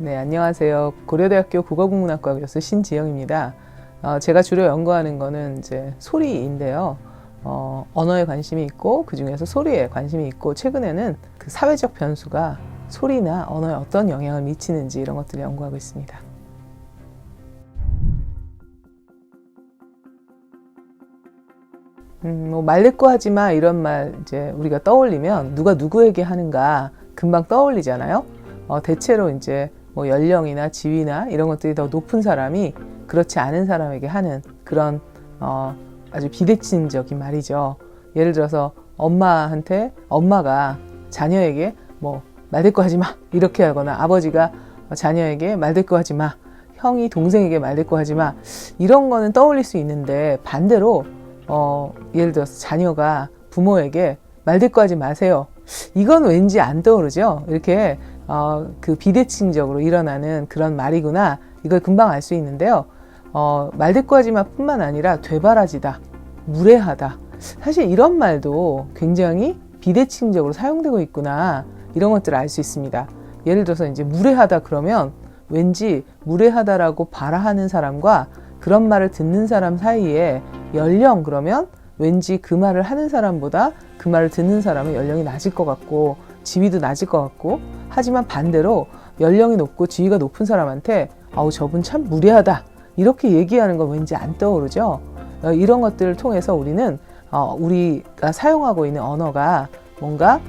네, 안녕하세요. 고려대학교 국어국문학과 교수 신지영입니다. 제가 주로 연구하는 거는 이제 소리인데요. 언어에 관심이 있고 그 중에서 소리에 관심이 있고 최근에는 그 사회적 변수가 소리나 언어에 어떤 영향을 미치는지 이런 것들을 연구하고 있습니다. 말대꾸 하지 마 이런 말 이제 우리가 떠올리면 누가 누구에게 하는가 금방 떠올리잖아요. 대체로 이제 뭐 연령이나 지위나 이런 것들이 더 높은 사람이 그렇지 않은 사람에게 하는 그런 아주 비대칭적인 말이죠. 예를 들어서 엄마가 자녀에게 뭐 말대꾸 하지 마 이렇게 하거나 아버지가 자녀에게 말대꾸 하지 마, 형이 동생에게 말대꾸 하지 마 이런 거는 떠올릴 수 있는데 반대로 예를 들어서 자녀가 부모에게 말대꾸 하지 마세요. 이건 왠지 안 떠오르죠. 이렇게 그 비대칭적으로 일어나는 그런 말이구나. 이걸 금방 알 수 있는데요. 말대꾸하지 마 뿐만 아니라 되바라지다, 무례하다. 사실 이런 말도 굉장히 비대칭적으로 사용되고 있구나. 이런 것들을 알 수 있습니다. 예를 들어서 이제 무례하다 그러면 왠지 무례하다라고 바라하는 사람과 그런 말을 듣는 사람 사이에 연령 그러면 왠지 그 말을 하는 사람보다 그 말을 듣는 사람은 연령이 낮을 것 같고 지위도 낮을 것 같고 하지만 반대로 연령이 높고 지위가 높은 사람한테 아우 저분 참 무례하다 이렇게 얘기하는 건 왠지 안 떠오르죠. 이런 것들을 통해서 우리는 우리가 사용하고 있는 언어가 뭔가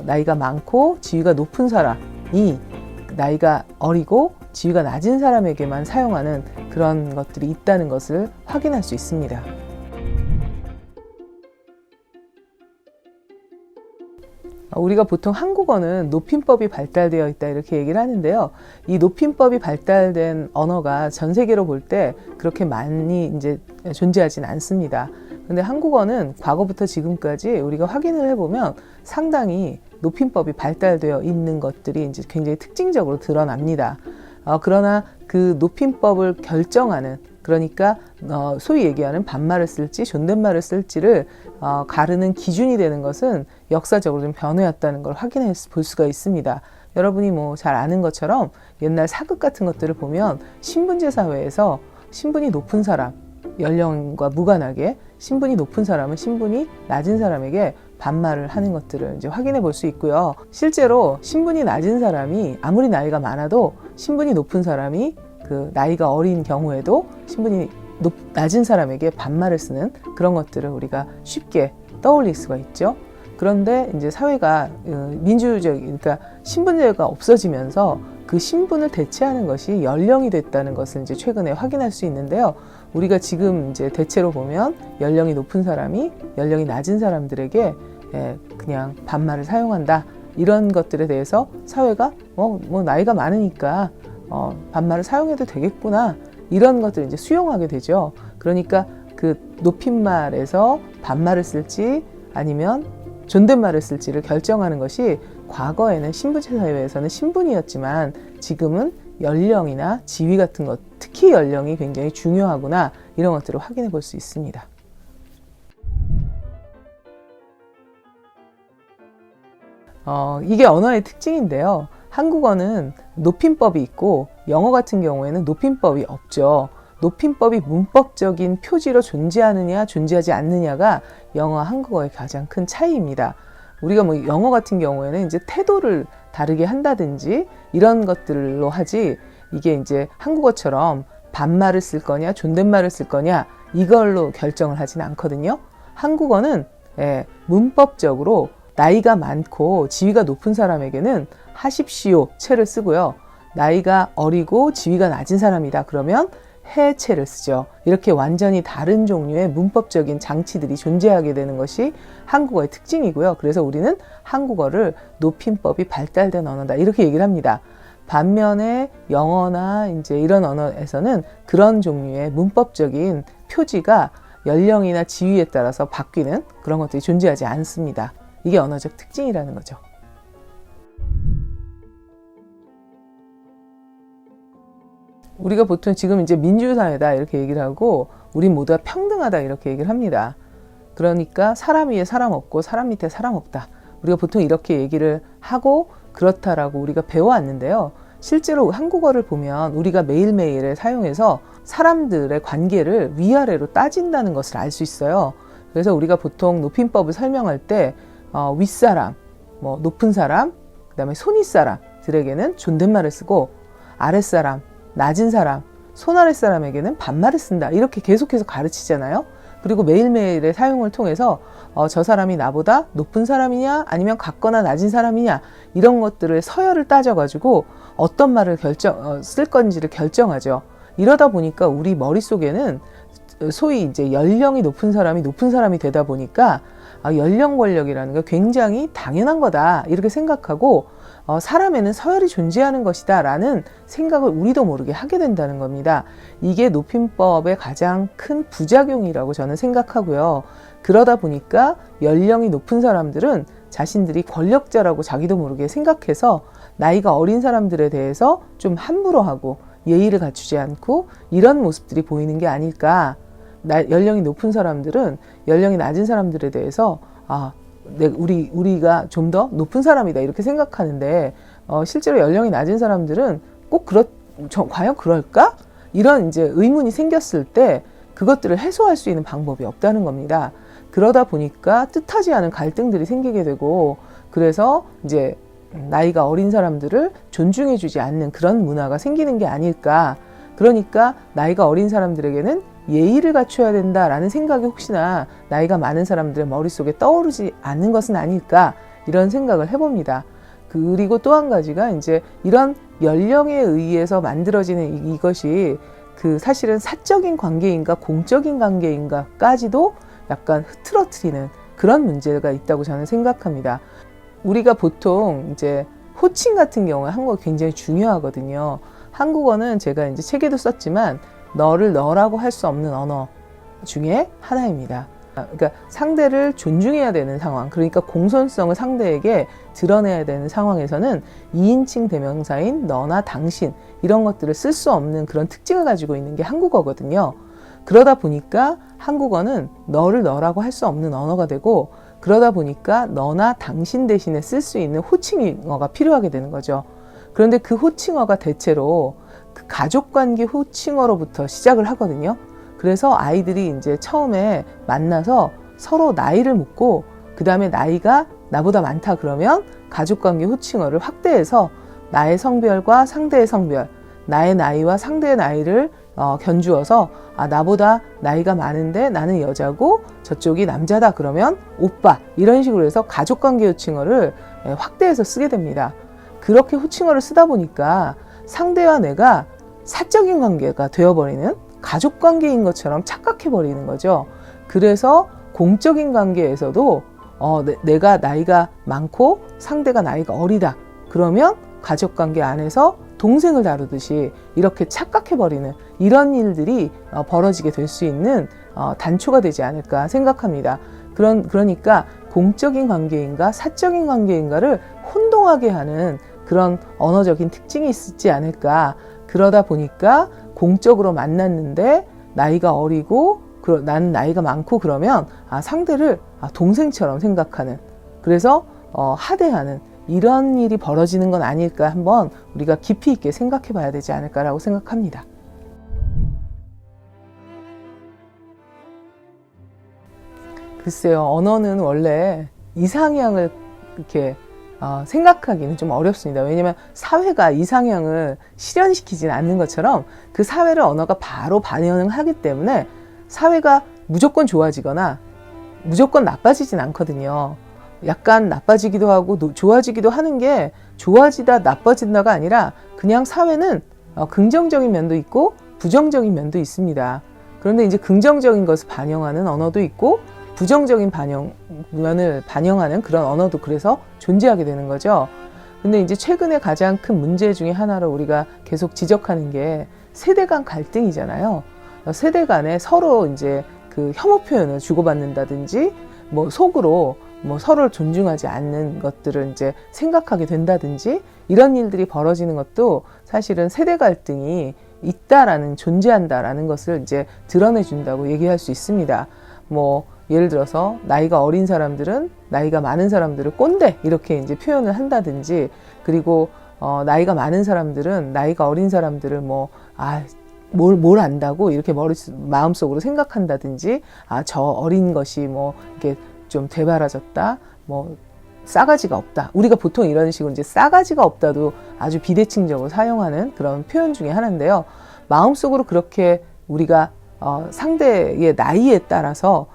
나이가 많고 지위가 높은 사람이 나이가 어리고 지위가 낮은 사람에게만 사용하는 그런 것들이 있다는 것을 확인할 수 있습니다. 우리가 보통 한국어는 높임법이 발달되어 있다 이렇게 얘기를 하는데요. 이 높임법이 발달된 언어가 전 세계로 볼 때 그렇게 많이 이제 존재하진 않습니다. 근데 한국어는 과거부터 지금까지 우리가 확인을 해보면 상당히 높임법이 발달되어 있는 것들이 이제 굉장히 특징적으로 드러납니다. 그러나 그 높임법을 결정하는 그러니까 소위 얘기하는 반말을 쓸지 존댓말을 쓸지를 가르는 기준이 되는 것은 역사적으로 좀 변해왔다는 걸 확인해 볼 수가 있습니다. 여러분이 뭐 잘 아는 것처럼 옛날 사극 같은 것들을 보면 신분제 사회에서 신분이 높은 사람, 연령과 무관하게 신분이 높은 사람은 신분이 낮은 사람에게 반말을 하는 것들을 이제 확인해 볼 수 있고요. 실제로 신분이 낮은 사람이 아무리 나이가 많아도 신분이 높은 사람이 그 나이가 어린 경우에도 신분이 낮은 사람에게 반말을 쓰는 그런 것들을 우리가 쉽게 떠올릴 수가 있죠. 그런데 이제 사회가 민주적, 그러니까 신분제가 없어지면서 그 신분을 대체하는 것이 연령이 됐다는 것을 이제 최근에 확인할 수 있는데요. 우리가 지금 이제 대체로 보면 연령이 높은 사람이 연령이 낮은 사람들에게 그냥 반말을 사용한다. 이런 것들에 대해서 사회가 뭐 나이가 많으니까 반말을 사용해도 되겠구나. 이런 것들을 이제 수용하게 되죠. 그러니까 그 높임말에서 반말을 쓸지 아니면 존댓말을 쓸지를 결정하는 것이 과거에는 신분제 사회에서는 신분이었지만 지금은 연령이나 지위 같은 것, 특히 연령이 굉장히 중요하구나. 이런 것들을 확인해 볼 수 있습니다. 이게 언어의 특징인데요. 한국어는 높임법이 있고 영어 같은 경우에는 높임법이 없죠. 높임법이 문법적인 표지로 존재하느냐 존재하지 않느냐가 영어와 한국어의 가장 큰 차이입니다. 우리가 뭐 영어 같은 경우에는 이제 태도를 다르게 한다든지 이런 것들로 하지 이게 이제 한국어처럼 반말을 쓸 거냐 존댓말을 쓸 거냐 이걸로 결정을 하진 않거든요. 한국어는 문법적으로 나이가 많고 지위가 높은 사람에게는 하십시오 체를 쓰고요. 나이가 어리고 지위가 낮은 사람이다 그러면 해체를 쓰죠. 이렇게 완전히 다른 종류의 문법적인 장치들이 존재하게 되는 것이 한국어의 특징이고요. 그래서 우리는 한국어를 높임법이 발달된 언어다 이렇게 얘기를 합니다. 반면에 영어나 이제 이런 언어에서는 그런 종류의 문법적인 표지가 연령이나 지위에 따라서 바뀌는 그런 것들이 존재하지 않습니다. 이게 언어적 특징이라는 거죠. 우리가 보통 지금 이제 민주사회다 이렇게 얘기를 하고 우리 모두가 평등하다 이렇게 얘기를 합니다. 그러니까 사람 위에 사람 없고 사람 밑에 사람 없다. 우리가 보통 이렇게 얘기를 하고 그렇다라고 우리가 배워왔는데요. 실제로 한국어를 보면 우리가 매일매일 사용해서 사람들의 관계를 위아래로 따진다는 것을 알 수 있어요. 그래서 우리가 보통 높임법을 설명할 때 윗사람, 높은 사람, 그 다음에 손윗사람들에게는 존댓말을 쓰고 아랫사람, 낮은 사람, 손아랫사람에게는 반말을 쓴다. 이렇게 계속해서 가르치잖아요. 그리고 매일매일의 사용을 통해서 저 사람이 나보다 높은 사람이냐 아니면 같거나 낮은 사람이냐 이런 것들을 서열을 따져가지고 어떤 말을 쓸 건지를 결정하죠. 이러다 보니까 우리 머릿속에는 소위 이제 연령이 높은 사람이 되다 보니까 연령 권력이라는 게 굉장히 당연한 거다 이렇게 생각하고 사람에는 서열이 존재하는 것이다 라는 생각을 우리도 모르게 하게 된다는 겁니다. 이게 높임법의 가장 큰 부작용이라고 저는 생각하고요. 그러다 보니까 연령이 높은 사람들은 자신들이 권력자라고 자기도 모르게 생각해서 나이가 어린 사람들에 대해서 좀 함부로 하고 예의를 갖추지 않고 이런 모습들이 보이는 게 아닐까. 연령이 높은 사람들은 연령이 낮은 사람들에 대해서 우리가 좀 더 높은 사람이다 이렇게 생각하는데 실제로 연령이 낮은 사람들은 꼭 과연 그럴까? 이런 이제 의문이 생겼을 때 그것들을 해소할 수 있는 방법이 없다는 겁니다. 그러다 보니까 뜻하지 않은 갈등들이 생기게 되고 그래서 이제 나이가 어린 사람들을 존중해주지 않는 그런 문화가 생기는 게 아닐까. 그러니까 나이가 어린 사람들에게는 예의를 갖춰야 된다라는 생각이 혹시나 나이가 많은 사람들의 머릿속에 떠오르지 않는 것은 아닐까 이런 생각을 해봅니다. 그리고 또 한 가지가 이제 이런 연령에 의해서 만들어지는 이것이 사실은 사적인 관계인가 공적인 관계인가까지도 약간 흐트러뜨리는 그런 문제가 있다고 저는 생각합니다. 우리가 보통 이제 호칭 같은 경우에 한국어 굉장히 중요하거든요. 한국어는 제가 이제 책에도 썼지만 너를 너라고 할 수 없는 언어 중에 하나입니다. 그러니까 상대를 존중해야 되는 상황, 그러니까 공손성을 상대에게 드러내야 되는 상황에서는 2인칭 대명사인 너나 당신 이런 것들을 쓸 수 없는 그런 특징을 가지고 있는 게 한국어거든요. 그러다 보니까 한국어는 너를 너라고 할 수 없는 언어가 되고 그러다 보니까 너나 당신 대신에 쓸 수 있는 호칭어가 필요하게 되는 거죠. 그런데 그 호칭어가 대체로 그 가족관계 호칭어로부터 시작을 하거든요. 그래서 아이들이 이제 처음에 만나서 서로 나이를 묻고 그 다음에 나이가 나보다 많다 그러면 가족관계 호칭어를 확대해서 나의 성별과 상대의 성별, 나의 나이와 상대의 나이를 견주어서 나보다 나이가 많은데 나는 여자고 저쪽이 남자다 그러면 오빠 이런 식으로 해서 가족관계 호칭어를 확대해서 쓰게 됩니다. 그렇게 호칭어를 쓰다 보니까 상대와 내가 사적인 관계가 되어버리는 가족관계인 것처럼 착각해버리는 거죠. 그래서 공적인 관계에서도 내가 나이가 많고 상대가 나이가 어리다 그러면 가족관계 안에서 동생을 다루듯이 이렇게 착각해버리는 이런 일들이 벌어지게 될 수 있는 단초가 되지 않을까 생각합니다. 그러니까 공적인 관계인가 사적인 관계인가를 혼동하게 하는 그런 언어적인 특징이 있지 않을까. 그러다 보니까 공적으로 만났는데 나이가 어리고 나는 나이가 많고 그러면 상대를 동생처럼 생각하는 그래서 하대하는 이런 일이 벌어지는 건 아닐까 한번 우리가 깊이 있게 생각해 봐야 되지 않을까라고 생각합니다. 글쎄요, 언어는 원래 이상향을 이렇게 생각하기는 좀 어렵습니다. 왜냐하면 사회가 이상향을 실현시키지는 않는 것처럼 그 사회를 언어가 바로 반영하기 때문에 사회가 무조건 좋아지거나 무조건 나빠지진 않거든요. 약간 나빠지기도 하고 좋아지기도 하는 게 좋아지다 나빠진다가 아니라 그냥 사회는 긍정적인 면도 있고 부정적인 면도 있습니다. 그런데 이제 긍정적인 것을 반영하는 언어도 있고 부정적인 면을 반영하는 그런 언어도 그래서 존재하게 되는 거죠. 근데 이제 최근에 가장 큰 문제 중에 하나로 우리가 계속 지적하는 게 세대 간 갈등이잖아요. 세대 간에 서로 이제 그 혐오 표현을 주고받는다든지 속으로 서로를 존중하지 않는 것들을 이제 생각하게 된다든지 이런 일들이 벌어지는 것도 사실은 세대 갈등이 있다라는 존재한다라는 것을 이제 드러내준다고 얘기할 수 있습니다. 예를 들어서 나이가 어린 사람들은 나이가 많은 사람들을 꼰대 이렇게 이제 표현을 한다든지 그리고 나이가 많은 사람들은 나이가 어린 사람들을 뭘 안다고 이렇게 마음속으로 생각한다든지, 저 어린 것이 이렇게 좀 되바라졌다, 싸가지가 없다. 우리가 보통 이런 식으로 이제 싸가지가 없다도 아주 비대칭적으로 사용하는 그런 표현 중에 하나인데요. 마음속으로 그렇게 우리가 상대의 나이에 따라서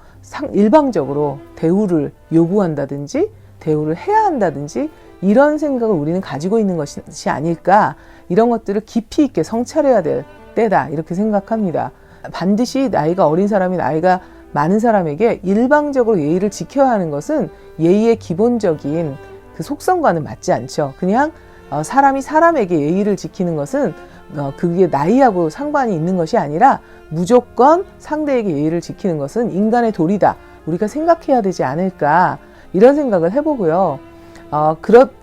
일방적으로 대우를 요구한다든지 대우를 해야 한다든지 이런 생각을 우리는 가지고 있는 것이 아닐까, 이런 것들을 깊이 있게 성찰해야 될 때다 이렇게 생각합니다. 반드시 나이가 어린 사람이 나이가 많은 사람에게 일방적으로 예의를 지켜야 하는 것은 예의의 기본적인 그 속성과는 맞지 않죠. 그냥 사람이 사람에게 예의를 지키는 것은 그게 나이하고 상관이 있는 것이 아니라 무조건 상대에게 예의를 지키는 것은 인간의 도리다, 우리가 생각해야 되지 않을까, 이런 생각을 해보고요.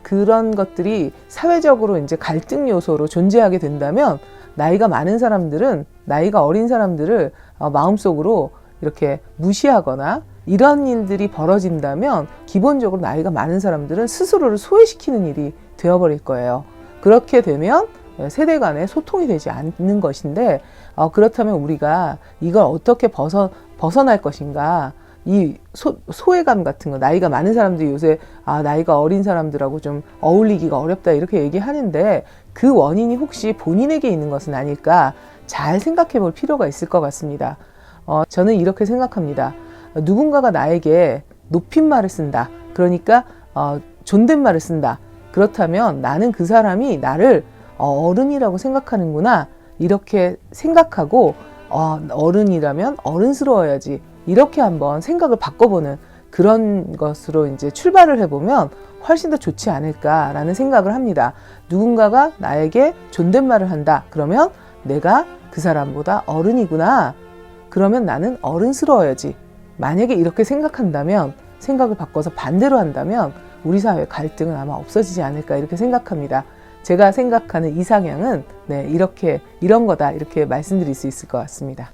그런 것들이 사회적으로 이제 갈등 요소로 존재하게 된다면 나이가 많은 사람들은 나이가 어린 사람들을 마음속으로 이렇게 무시하거나 이런 일들이 벌어진다면 기본적으로 나이가 많은 사람들은 스스로를 소외시키는 일이 되어버릴 거예요. 그렇게 되면 세대 간의 소통이 되지 않는 것인데, 그렇다면 우리가 이걸 어떻게 벗어날 것인가, 이 소외감 같은 거, 나이가 많은 사람들이 요새 나이가 어린 사람들하고 좀 어울리기가 어렵다 이렇게 얘기하는데 그 원인이 혹시 본인에게 있는 것은 아닐까, 잘 생각해 볼 필요가 있을 것 같습니다. 저는 이렇게 생각합니다. 누군가가 나에게 높임말을 쓴다, 그러니까 존댓말을 쓴다, 그렇다면 나는 그 사람이 나를 어른이라고 생각하는구나 이렇게 생각하고, 어른이라면 어른스러워야지 이렇게 한번 생각을 바꿔보는 그런 것으로 이제 출발을 해보면 훨씬 더 좋지 않을까라는 생각을 합니다. 누군가가 나에게 존댓말을 한다, 그러면 내가 그 사람보다 어른이구나, 그러면 나는 어른스러워야지. 만약에 이렇게 생각한다면, 생각을 바꿔서 반대로 한다면 우리 사회 갈등은 아마 없어지지 않을까 이렇게 생각합니다. 제가 생각하는 이상향은 이런 거다 이렇게 말씀드릴 수 있을 것 같습니다.